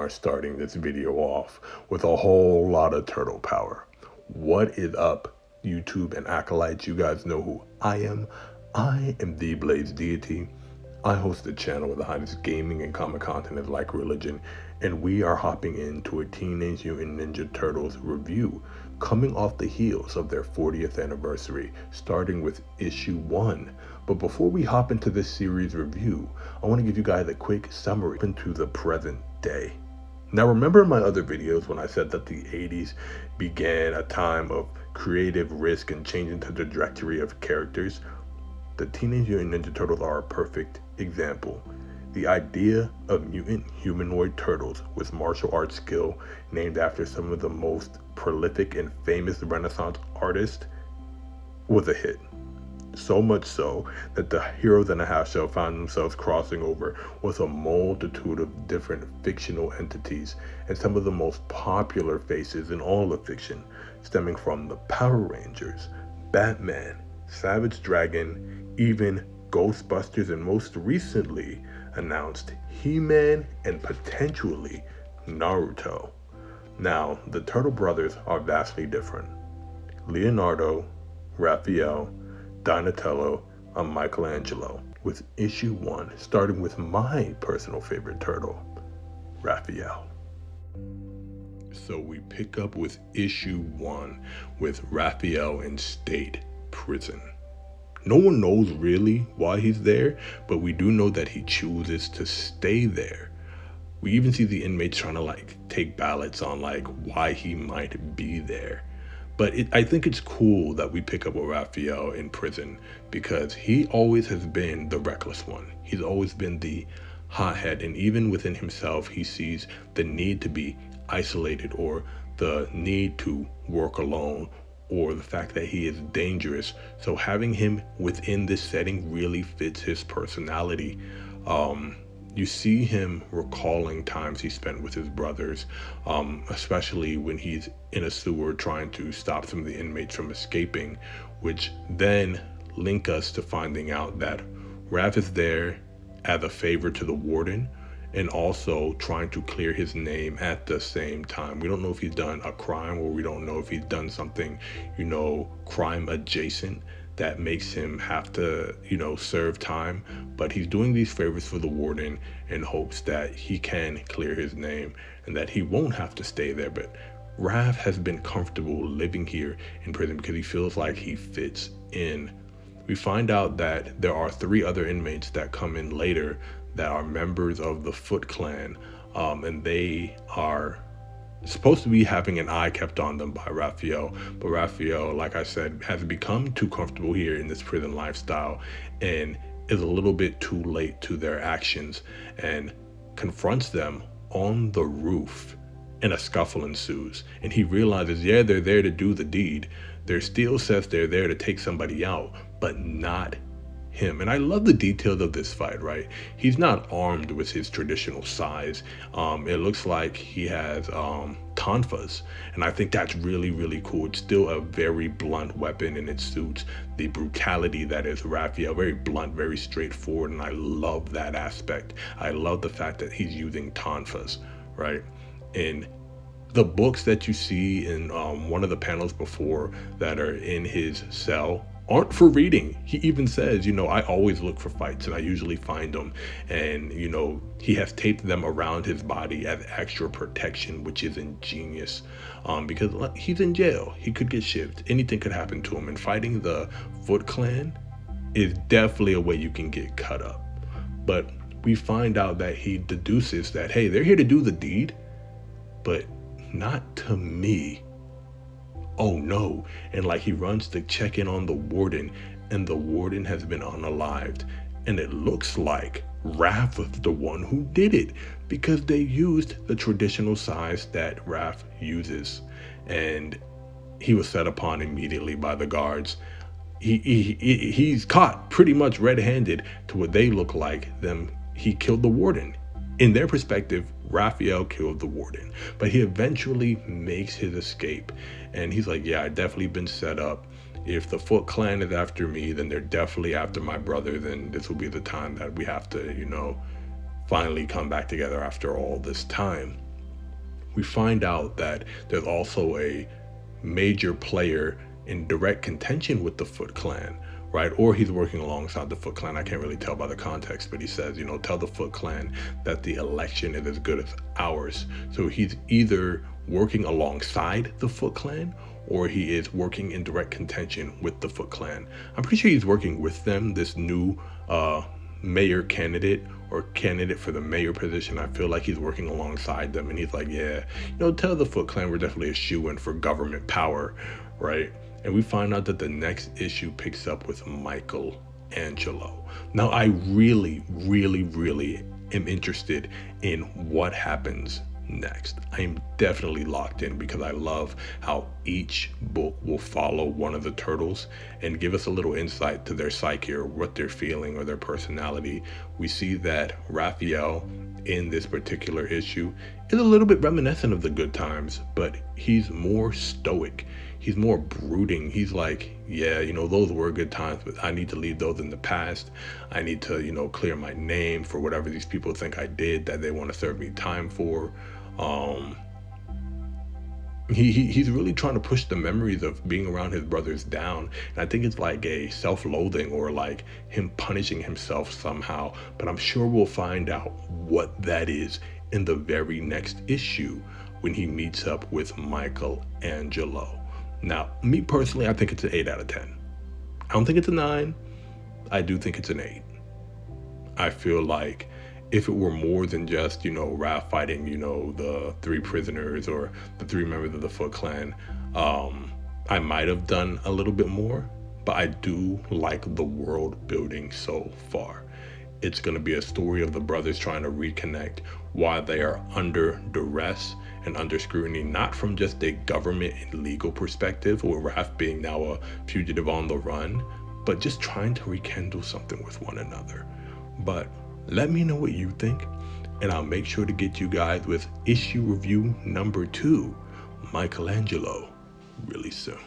are starting this video off with a whole lot of turtle power. What is up, YouTube and acolytes? You guys know who I am. I am Theblazingdeity. I host a channel with the hottest gaming and comic content is like religion, and we are hopping into a Teenage Mutant Ninja Turtles review, coming off the heels of their 40th anniversary, starting with issue 1. But before we hop into this series review, I want to give you guys a quick summary into the present day. Now, remember in my other videos when I said that the 80s began a time of creative risk and changing the trajectory of characters? The Teenage Mutant Ninja Turtles are a perfect example. The idea of mutant humanoid turtles with martial arts skill named after some of the most prolific and famous Renaissance artists was a hit. So much so that the Heroes in a Half Shell found themselves crossing over with a multitude of different fictional entities, and some of the most popular faces in all of fiction, stemming from the Power Rangers, Batman, Savage Dragon, even Ghostbusters, and most recently announced He-Man and potentially Naruto. Now, the Turtle Brothers are vastly different. Leonardo, Raphael, Donatello, and Michelangelo, with issue 1 starting with my personal favorite turtle, Raphael. So we pick up with issue 1 with Raphael in state prison. No one knows really why he's there, but we do know that he chooses to stay there. We even see the inmates trying to take ballots on why he might be there. But I think it's cool that we pick up with Raphael in prison because he always has been the reckless one. He's always been the hothead, and even within himself, he sees the need to be isolated or the need to work alone or the fact that he is dangerous. So having him within this setting really fits his personality. You see him recalling times he spent with his brothers, especially when he's in a sewer trying to stop some of the inmates from escaping, which then link us to finding out that Raph is there as a favor to the warden and also trying to clear his name at the same time. We don't know if he's done a crime or we don't know if he's done something, crime adjacent that makes him have to, serve time. But he's doing these favors for the warden in hopes that he can clear his name and that he won't have to stay there. But Raph has been comfortable living here in prison because he feels like he fits in. We find out that there are 3 other inmates that come in later that are members of the Foot Clan, and they are supposed to be having an eye kept on them by Raphael, but Raphael, like I said, has become too comfortable here in this prison lifestyle and is a little bit too late to their actions and confronts them on the roof, and a scuffle ensues. And he realizes, they're there to do the deed. There still says they're there to take somebody out, but not him. And I love the details of this fight, right? He's not armed with his traditional size. It looks like he has tonfas, and I think that's really, really cool. It's still a very blunt weapon, and it suits the brutality that is Raphael. Very blunt, very straightforward, and I love that aspect. I love the fact that he's using tonfas, right? And the books that you see in one of the panels before that are in his cell aren't for reading. He even says, I always look for fights and I usually find them. And, he has taped them around his body as extra protection, which is ingenious because he's in jail. He could get shivved. Anything could happen to him. And fighting the Foot Clan is definitely a way you can get cut up. But we find out that he deduces that, hey, they're here to do the deed, but not to me. Oh no. And he runs to check in on the warden, and the warden has been unalived. And it looks like Raph was the one who did it because they used the traditional size that Raph uses. And he was set upon immediately by the guards. He's caught pretty much red-handed to what they look like them. He killed the warden. In their perspective, Raphael killed the warden, but he eventually makes his escape. And he's like, I've definitely been set up. If the Foot Clan is after me, then they're definitely after my brother. Then this will be the time that we have to, finally come back together after all this time. we find out that there's also a major player in direct contention with the Foot Clan, right? Or he's working alongside the Foot Clan. I can't really tell by the context, but he says, tell the Foot Clan that the election is as good as ours. So he's either working alongside the Foot Clan or he is working in direct contention with the Foot Clan. I'm pretty sure he's working with them, this new mayor candidate or candidate for the mayor position. I feel like he's working alongside them, and he's like, yeah, tell the Foot Clan we're definitely a shoe-in for government power, right? And we find out that the next issue picks up with Michelangelo. Now, I really, really, really am interested in what happens next. I am definitely locked in because I love how each book will follow one of the turtles and give us a little insight to their psyche or what they're feeling or their personality. We see that Raphael in this particular issue is a little bit reminiscent of the Good Times, but he's more stoic. He's more brooding. He's like, yeah, those were good times, but I need to leave those in the past. I need to, clear my name for whatever these people think I did that they want to serve me time for. He's really trying to push the memories of being around his brothers down. And I think it's like a self-loathing or like him punishing himself somehow. But I'm sure we'll find out what that is in the very next issue when he meets up with Michelangelo. Now, me personally, I think it's an 8 out of 10. I don't think it's a 9. I do think it's an 8. I feel like if it were more than just, Raph fighting, the 3 prisoners or the 3 members of the Foot Clan, I might have done a little bit more, but I do like the world building so far. It's going to be a story of the brothers trying to reconnect while they are under duress and under scrutiny, not from just a government and legal perspective, or Raph being now a fugitive on the run, but just trying to rekindle something with one another. But let me know what you think, and I'll make sure to get you guys with issue review number 2, Michelangelo, really soon.